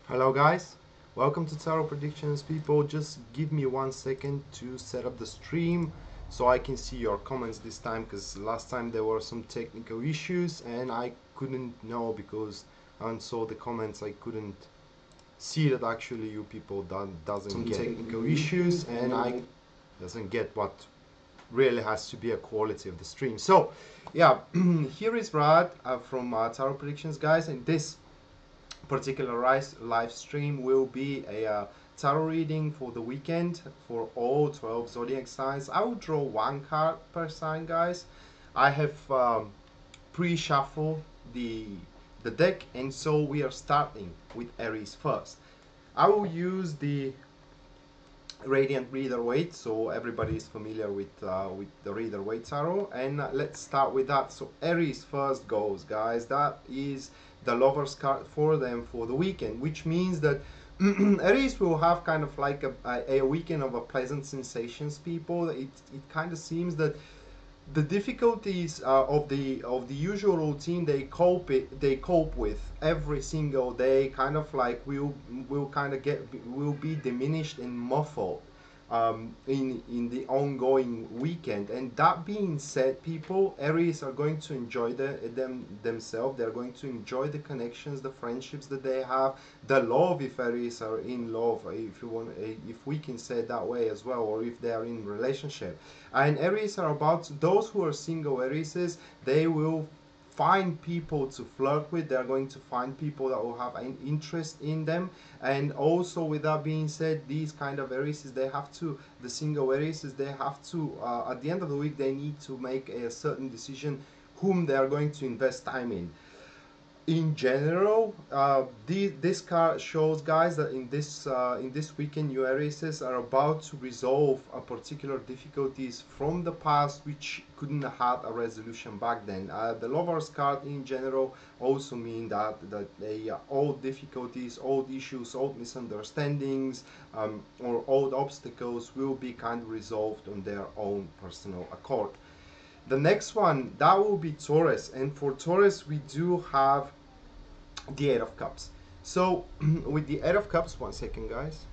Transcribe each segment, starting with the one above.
Hello guys, welcome to Tarot Predictions people. Just give me 1 second to set up the stream so I can see your comments this time, because last time there were some technical issues and I couldn't know because I saw the comments. I couldn't see that actually you people doesn't some get technical issues and I doesn't get what really has to be a quality of the stream. So yeah, here is Rad from Tarot Predictions guys, and this particular live stream will be a tarot reading for the weekend for all 12 zodiac signs. I will draw one card per sign guys. I have pre-shuffled the deck, and so we are starting with Aries first. I will use the Radiant Reader Waite, so everybody is familiar with the Reader Waite tarot, and let's start with that. So Aries first goes guys. That is the Lover's card for them for the weekend, which means that Aries will have kind of like a weekend of a pleasant sensations people. It kind of seems that the difficulties of the usual routine they cope with every single day kind of like will be diminished and muffled in the ongoing weekend. And that being said, people, Aries are going to enjoy themselves. They're going to enjoy the connections, the friendships that they have, the love, if Aries are in love, if you want, if we can say it that way as well, or if they are in relationship. And Aries are about those who are single Arieses. They will find people to flirt with. They're going to find people that will have an interest in them. And also, with that being said, these kind of Arieses, the single Arieses, they have to at the end of the week, they need to make a certain decision whom they are going to invest time in general. This card shows guys that in this weekend you Arises are about to resolve a particular difficulties from the past which couldn't have a resolution back then. The Lovers card in general also mean that they old difficulties, old issues, old misunderstandings, or old obstacles will be kind of resolved on their own personal accord. The next one, that will be Taurus, and for Taurus we do have the Eight of Cups. So with the Eight of Cups, 1 second guys.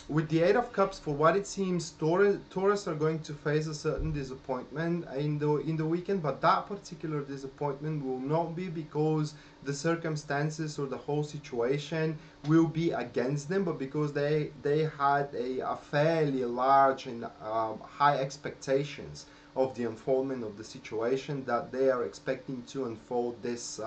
With the Eight of Cups, for what it seems, Taurus are going to face a certain disappointment in the weekend, but that particular disappointment will not be because the circumstances or the whole situation will be against them, but because they had a fairly large and high expectations of the unfoldment of the situation that they are expecting to unfold this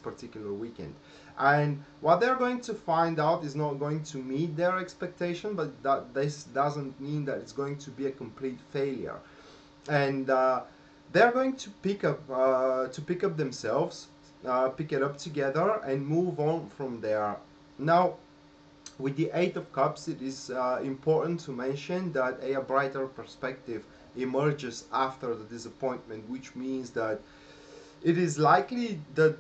particular weekend. And what they're going to find out is not going to meet their expectation, but that this doesn't mean that it's going to be a complete failure. And they're going to pick up themselves, pick it up together, and move on from there. Now, with the Eight of Cups, it is important to mention that a brighter perspective emerges after the disappointment, which means that it is likely that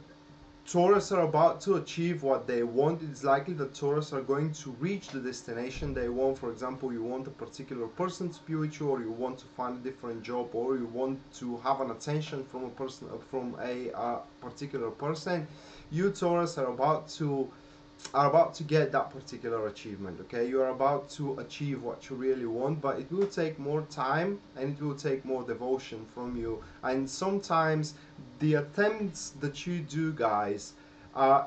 Taurus are about to achieve what they want. It's likely that Taurus are going to reach the destination they want. For example, you want a particular person to be with you, or you want to find a different job, or you want to have an attention from a particular person. You Taurus are about to get that particular achievement. Okay, you are about to achieve what you really want, but it will take more time and it will take more devotion from you. And sometimes the attempts that you do guys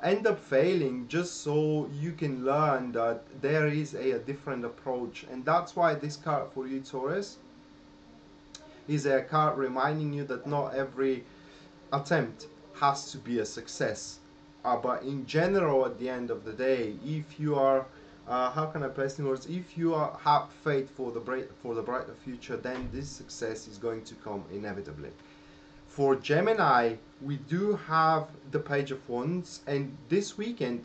end up failing, just so you can learn that there is a different approach. And that's why this card for you Taurus is a card reminding you that not every attempt has to be a success. But in general, at the end of the day, if you are, how can I place in words? If you have faith for the brighter future, then this success is going to come inevitably. For Gemini, we do have the Page of Wands, and this weekend,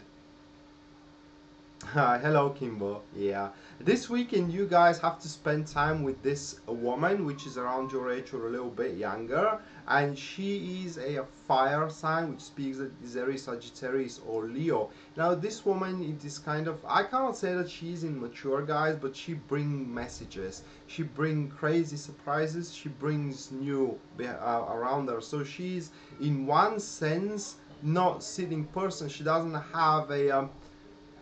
hello Kimbo, yeah, this weekend you guys have to spend time with this woman which is around your age or a little bit younger, and she is a fire sign, which speaks that is Aries, Sagittarius or Leo. Now this woman, it is kind of, I cannot say that she's immature guys, but she brings messages, she brings crazy surprises, she brings new around her. So she's in one sense not sitting person. She doesn't have a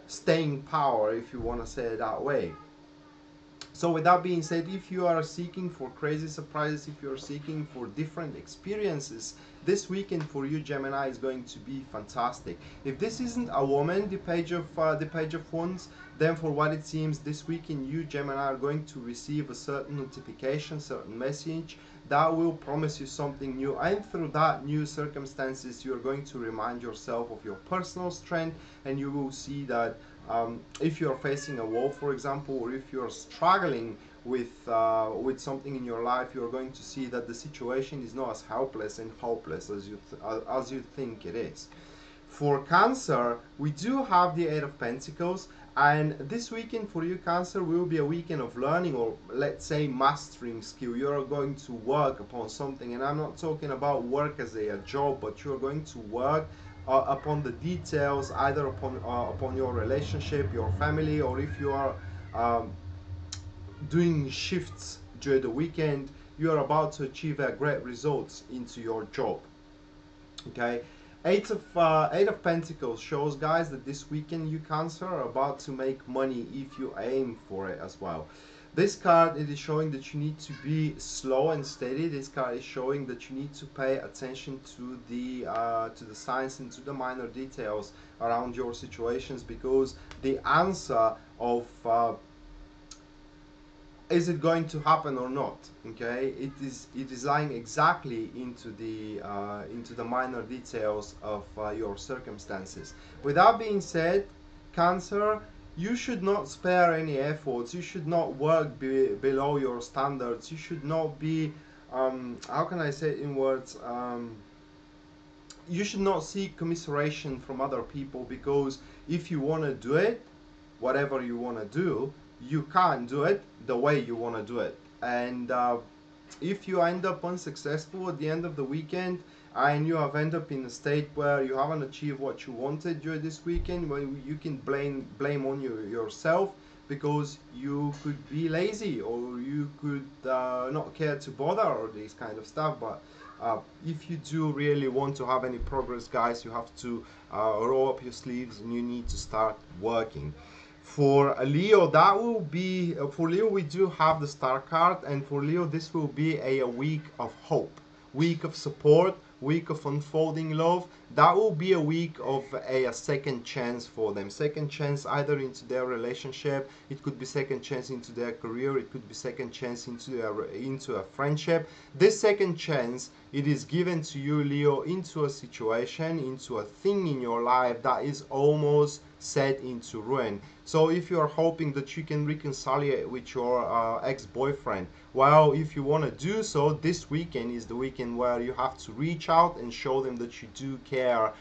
staying power, if you want to say it that way. So with that being said, if you are seeking for crazy surprises, if you're seeking for different experiences, this weekend for you, Gemini, is going to be fantastic. If this isn't a woman, the page of wands, then for what it seems, this weekend you, Gemini, are going to receive a certain notification, certain message that will promise you something new, and through that new circumstances you're going to remind yourself of your personal strength, and you will see that if you're facing a wall, for example, or if you're struggling with something in your life, you're going to see that the situation is not as helpless and hopeless as you think it is. For Cancer, we do have the Eight of Pentacles, and this weekend for you, Cancer, will be a weekend of learning, or let's say mastering skill. You're going to work upon something, and I'm not talking about work as a job, but you're going to work upon the details, either upon your relationship, your family, or if you are doing shifts during the weekend, you are about to achieve great results into your job. Okay, Eight of Pentacles shows, guys, that this weekend you, Cancer, are about to make money if you aim for it as well. This card, it is showing that you need to be slow and steady. This card is showing that you need to pay attention to the signs and to the minor details around your situations, because the answer of is it going to happen or not, okay, it is lying exactly into the minor details of your circumstances. With that being said, Cancer, you should not spare any efforts. You should not work below your standards. You should not be how can I say it in words, you should not seek commiseration from other people, because if you want to do it, whatever you want to do, you can't do it the way you want to do it. And if you end up unsuccessful at the end of the weekend, and you have ended up in a state where you haven't achieved what you wanted during this weekend, well, you can blame on yourself, because you could be lazy, or you could not care to bother, or this kind of stuff. But if you do really want to have any progress, guys, you have to roll up your sleeves and you need to start working. For Leo, that will be, for Leo we do have the Star card, and for Leo this will be a week of hope, week of support, week of unfolding love. That will be a week of a second chance for them. Second chance either into their relationship, it could be second chance into their career, it could be second chance into a friendship. This second chance, it is given to you, Leo, into a situation, into a thing in your life that is almost set into ruin. So if you are hoping that you can reconcile with your ex-boyfriend, well, if you want to do so, this weekend is the weekend where you have to reach out and show them that you do care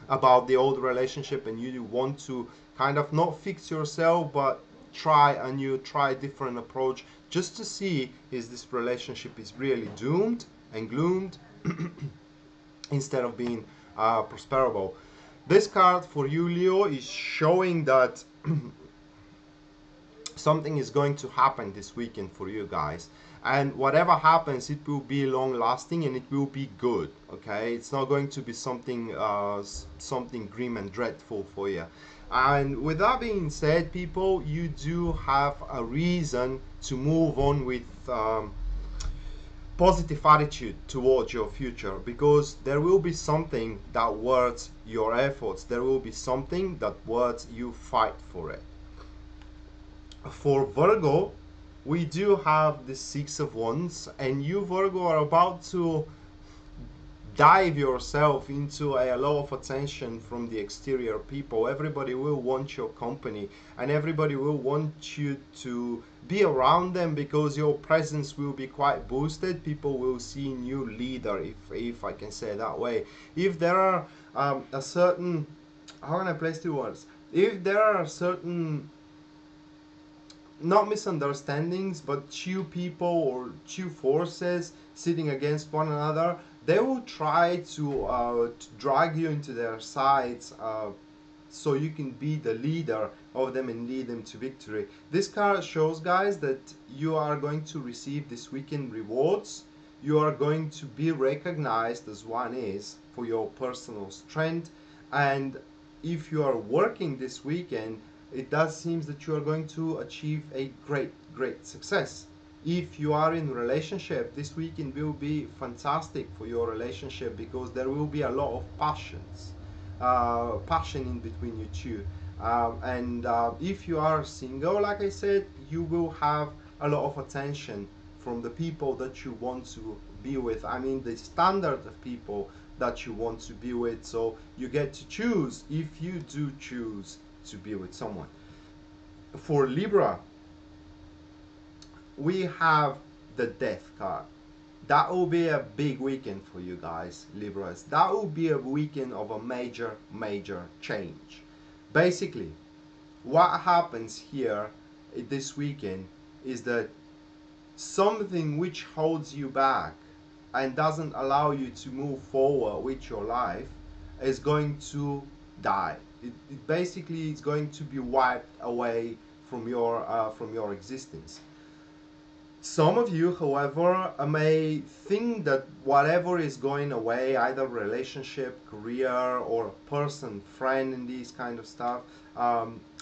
about the old relationship, and you want to kind of not fix yourself, but try a different approach, just to see is this relationship is really doomed and gloomed instead of being prosperable. This card for you, Leo, is showing that something is going to happen this weekend for you guys, and whatever happens, it will be long lasting and it will be good. Okay, it's not going to be something something grim and dreadful for you. And with that being said, people, you do have a reason to move on with positive attitude towards your future, because there will be something that worth your efforts. There will be something that worth you fight for it. For Virgo, we do have the Six of Wands, and you, Virgo, are about to dive yourself into a lot of attention from the exterior people. Everybody will want your company, and everybody will want you to be around them, because your presence will be quite boosted. People will see new leader, if I can say it that way. If there are a certain, how can I place the words, if there are certain, not misunderstandings, but two people or two forces sitting against one another, they will try to drag you into their sides, so you can be the leader of them and lead them to victory. This card shows, guys, that you are going to receive this weekend rewards. You are going to be recognized as one is, for your personal strength. And if you are working this weekend, it does seem that you are going to achieve a great success. If you are in a relationship, this weekend will be fantastic for your relationship, because there will be a lot of passion in between you two. And if you are single, like I said, you will have a lot of attention from the people that you want to be with. I mean, the standard of people that you want to be with. So you get to choose, if you do choose to be with someone. For Libra, we have the Death card. That will be a big weekend for you guys, Libras. That will be a weekend of a major change. Basically, what happens here this weekend is that something which holds you back and doesn't allow you to move forward with your life is going to die. It basically is going to be wiped away from your existence. Some of you, however, may think that whatever is going away, either relationship, career, or person, friend, and these kind of stuff,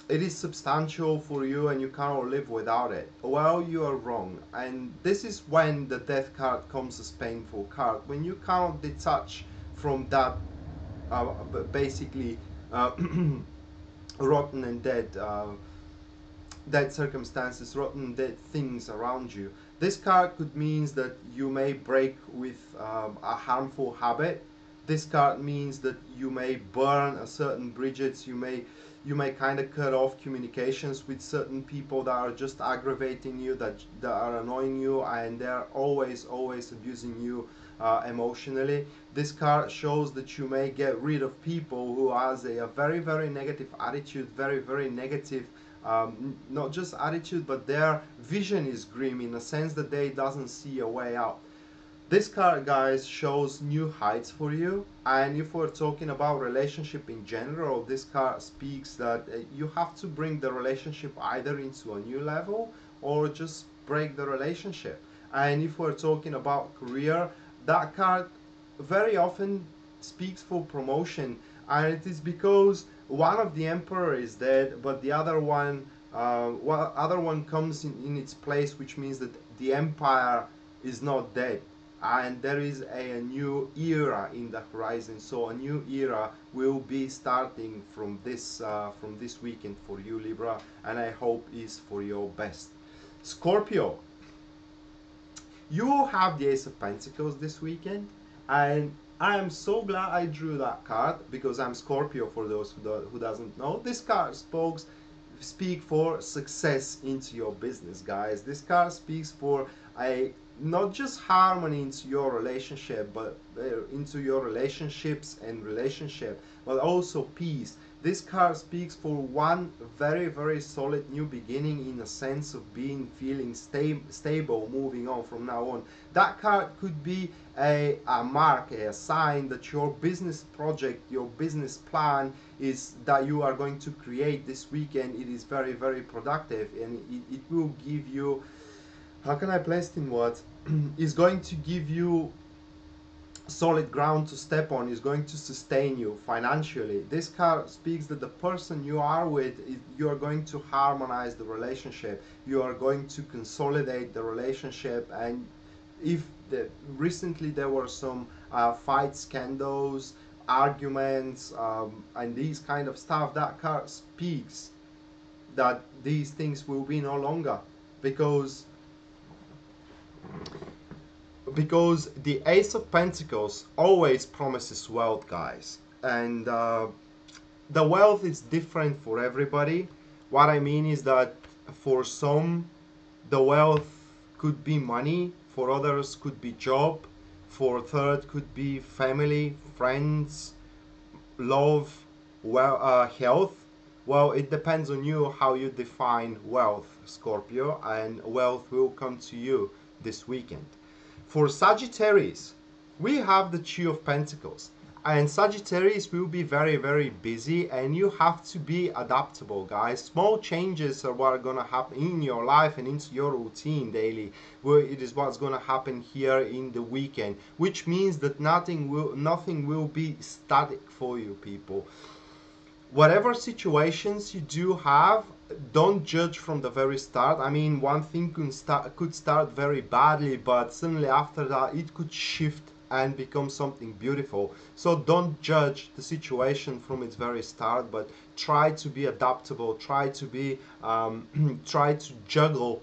it is substantial for you and you cannot live without it. Well, you are wrong. And this is when the Death card comes as painful card. When you cannot detach from that basically rotten and dead circumstances, rotten dead things around you. This card could means that you may break with a harmful habit. This card means that you may burn a certain bridges. You may kind of cut off communications with certain people that are just aggravating you, that are annoying you, and they're always abusing you emotionally. This card shows that you may get rid of people who has a very negative attitude, very negative, not just attitude, but their vision is grim in the sense that they doesn't see a way out. This card, guys, shows new heights for you. And if we're talking about relationship in general, this card speaks that you have to bring the relationship either into a new level or just break the relationship. And if we're talking about career, that card very often speaks for promotion, and it is because one of the emperor is dead, but the other one comes in its place, which means that the empire is not dead, and there is a new era in the horizon. So a new era will be starting from this weekend for you, Libra, and I hope is for your best. Scorpio, you have the Ace of Pentacles this weekend, and I am so glad I drew that card, because I'm Scorpio, for those who doesn't know. This card speak for success into your business, guys. This card speaks for a not just harmony into your relationship, but into your relationships and relationship, but also peace. This card speaks for one very solid new beginning, in a sense of feeling stable, moving on from now on. That card could be a mark, a sign that your business project, your business plan is that you are going to create this weekend. It is very productive, and it will give you, how can I place it in words? Is going to give you solid ground to step on, is going to sustain you financially. This card speaks that the person you are with, you are going to harmonize the relationship, you are going to consolidate the relationship. And if recently there were some fight scandals, arguments, and these kind of stuff, that card speaks that these things will be no longer, because the Ace of Pentacles always promises wealth, guys, and the wealth is different for everybody. What I mean is that for some the wealth could be money, for others could be job, for third could be family, friends, love, health. Well, it depends on you how you define wealth, Scorpio, and wealth will come to you this weekend. For Sagittarius, we have the Two of Pentacles. And Sagittarius will be very, very busy, and you have to be adaptable, guys. Small changes are what are going to happen in your life and into your routine daily. Well, it is what's going to happen here in the weekend, which means that nothing will be static for you, people. Whatever situations you do have, don't judge from the very start. I mean, one thing could start very badly, but suddenly after that it could shift and become something beautiful. So don't judge the situation from its very start, but try to be adaptable, try to be try to juggle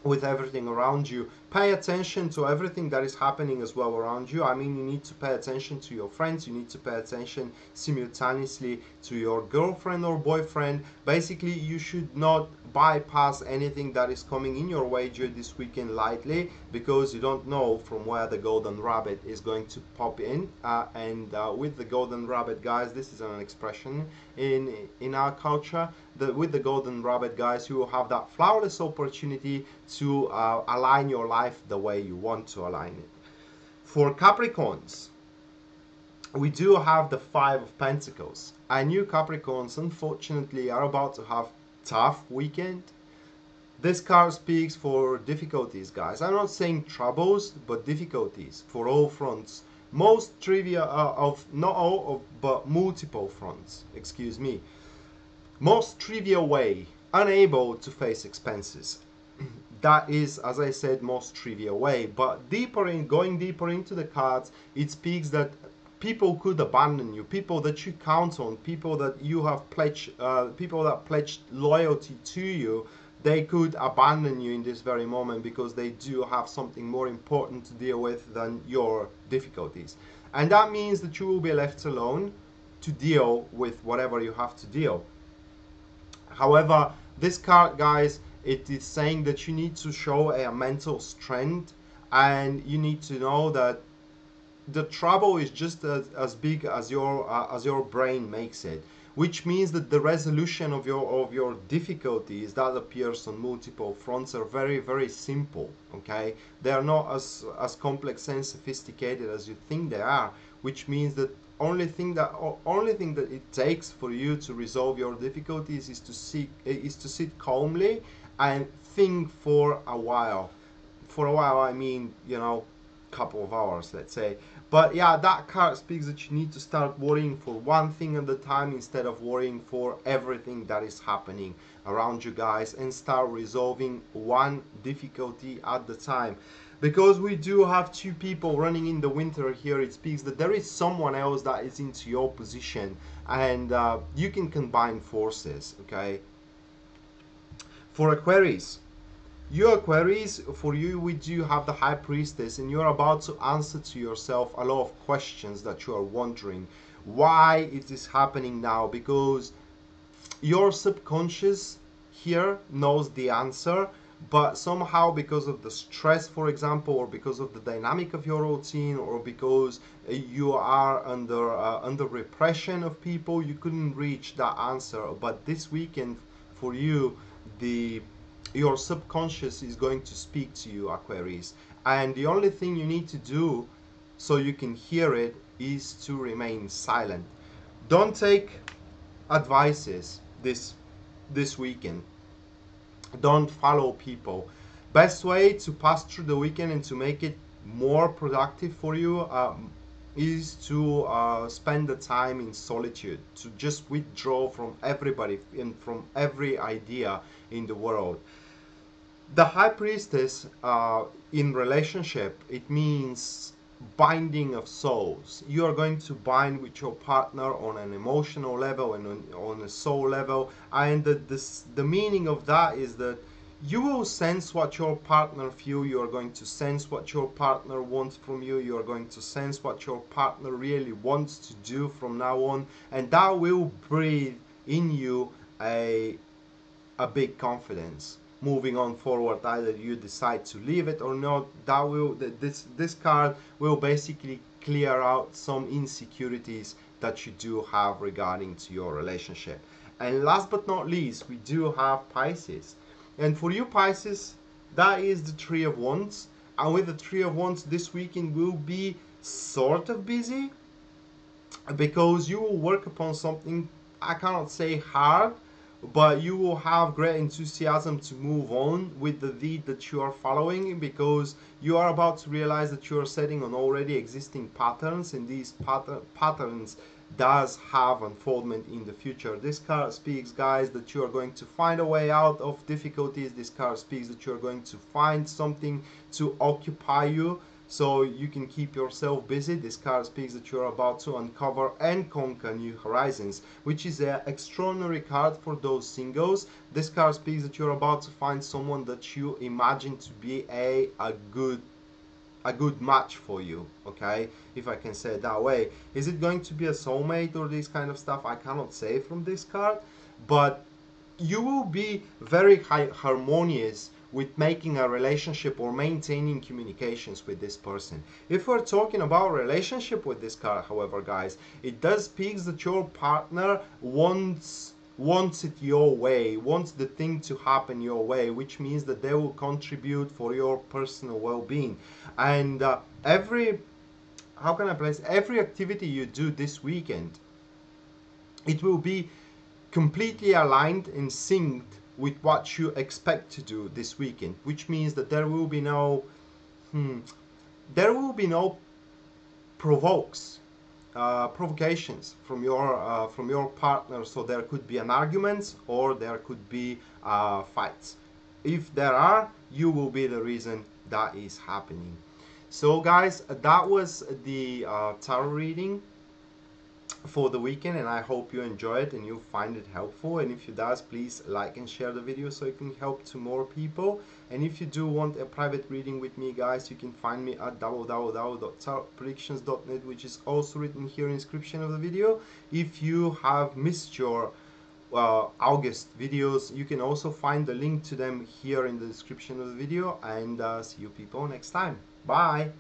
with everything around you. Pay attention to everything that is happening as well around you. I mean, you need to pay attention to your friends, you need to pay attention simultaneously to your girlfriend or boyfriend. Basically, you should not bypass anything that is coming in your way during this weekend lightly, because you don't know from where the golden rabbit is going to pop in. With the golden rabbit, guys, this is an expression in our culture, that with the golden rabbit, guys, you will have that flawless opportunity to align your life the way you want to align it. For Capricorns, we do have the Five of Pentacles, and you Capricorns unfortunately are about to have tough weekend. This card speaks for difficulties, guys. I'm not saying troubles, but difficulties for all fronts. Most trivial not all of, but multiple fronts, excuse me. Most trivial way, unable to face expenses. That is, as I said, most trivial way. But going deeper into the cards, it speaks that people could abandon you, people that you count on, people that you have pledged, people that pledged loyalty to you. They could abandon you in this very moment because they do have something more important to deal with than your difficulties. And that means that you will be left alone to deal with whatever you have to deal. However, this card, guys, it is saying that you need to show a mental strength, and you need to know that the trouble is just as big as your brain makes it, which means that the resolution of your difficulties that appears on multiple fronts are very, very simple. Okay, they are not as complex and sophisticated as you think they are, which means that only thing that it takes for you to resolve your difficulties is to sit calmly and think for a while. For a while, I mean, you know, couple of hours, let's say. But yeah, that card speaks that you need to start worrying for one thing at a time instead of worrying for everything that is happening around you, guys, and start resolving one difficulty at the time. Because we do have two people running in the winter here, it speaks that there is someone else that is into your position, and you can combine forces. Okay, for Aquarius, for you, we do have the High Priestess, and you're about to answer to yourself a lot of questions that you are wondering why it is happening now, because your subconscious here knows the answer, but somehow because of the stress, for example, or because of the dynamic of your routine, or because you are under repression of people, you couldn't reach that answer. But this weekend for you, your subconscious is going to speak to you, Aquarius, and the only thing you need to do so you can hear it is to remain silent. Don't take advices this weekend. Don't follow people. Best way to pass through the weekend and to make it more productive for you is to spend the time in solitude, to just withdraw from everybody and from every idea in the world. The High Priestess in relationship, it means binding of souls. You are going to bind with your partner on an emotional level and on a soul level, and the meaning of that is that you will sense what your partner feels. You are going to sense what your partner wants from you. You are going to sense what your partner really wants to do from now on, and that will breathe in you a big confidence moving on forward. Either you decide to leave it or not, this card will basically clear out some insecurities that you do have regarding to your relationship. And last but not least, we do have Pisces. And for you Pisces, that is the Three of Wands. And with the Three of Wands, this weekend will be sort of busy, because you will work upon something, I cannot say hard, but you will have great enthusiasm to move on with the lead that you are following, because you are about to realize that you are setting on already existing patterns, and these patterns does have unfoldment in the future. This card speaks, guys, that you are going to find a way out of difficulties. This card speaks that you are going to find something to occupy you so you can keep yourself busy. This card speaks that you're about to uncover and conquer new horizons, which is an extraordinary card for those singles. This card speaks that you're about to find someone that you imagine to be a good match for you, okay, if I can say it that way. Is it going to be a soulmate or this kind of stuff? I cannot say from this card, but you will be very harmonious with making a relationship or maintaining communications with this person. If we're talking about relationship with this card, however, guys, it does speak that your partner wants it your way, wants the thing to happen your way, which means that they will contribute for your personal well-being. And every, how can I place, every activity you do this weekend, it will be completely aligned and synced with what you expect to do this weekend, which means that there will be no provokes provocations from your partner. So there could be an argument or there could be fights. If there are, you will be the reason that is happening. So guys, that was the tarot reading for the weekend, and I hope you enjoy it and you find it helpful. And if you does, please like and share the video so it can help to more people. And if you do want a private reading with me, guys, you can find me at www.tarotpredictions.net, which is also written here in the description of the video. If you have missed your August videos, you can also find the link to them here in the description of the video. And see you people next time. Bye.